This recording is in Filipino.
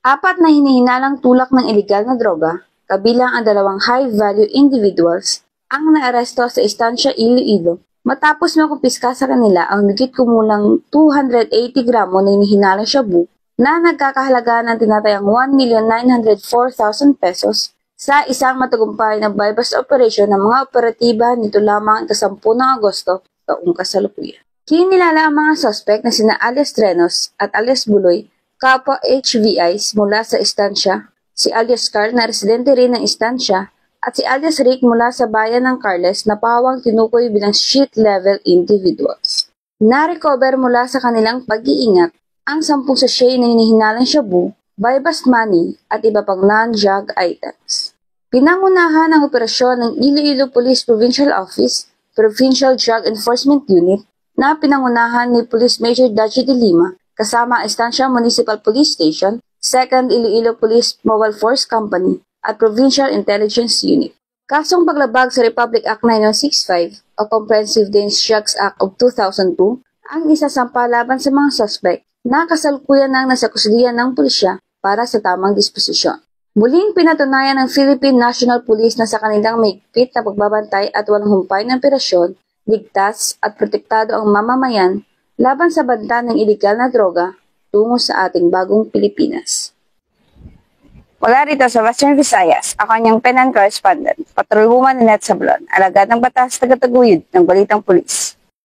Apat na hinihinalang tulak ng ilegal na droga, kabilang ang dalawang high-value individuals, ang naaresto sa Estancia Iloilo matapos makumpiska sa kanila ang higit kumulang 280 gramo na hinihinalang shabu na nagkakahalaga ng tinatayang 1,904,000 pesos sa isang matagumpay na bypass operation ng mga operatiba nito lamang ika-10 ng Agosto taong kasalukuyan. Kinilala ang mga suspect na sina alias Trenos at alias Buloy, kapwa HVIs mula sa Estancia, si alias Carl na residente rin ng Estancia, at si alias Rick mula sa bayan ng Carles na pawang tinukoy bilang street-level individuals. Na-recover mula sa kanilang pag-iingat ang 10 sachet na hinihinalang shabu, bypass money at iba pang non-drug items. Pinangunahan ang operasyon ng Iloilo Police Provincial Office, Provincial Drug Enforcement Unit na pinangunahan ni Police Major Dachi de Lima kasama ang Estancia Municipal Police Station, 2nd Iloilo Police Mobile Force Company at Provincial Intelligence Unit. Kasong paglabag sa Republic Act 9065 o Comprehensive Dangerous Drugs Act of 2002 ang isasampa laban sa mga suspect na kasalukuyan ng nasa kuslihan ng pulisya para sa tamang disposisyon. Muling pinatunayan ng Philippine National Police na sa kanilang mahigpit na pagbabantay at walang humpay ng operasyon, ligtas at protektado ang mamamayan laban sa banta ng ilegal na droga tungo sa ating bagong Pilipinas. Mula rito sa Western Visayas, ako ang Penan Correspondent, Patrolwoman Ninette Sablon, alagad ng batas tagataguyod ng Balitang Pulis.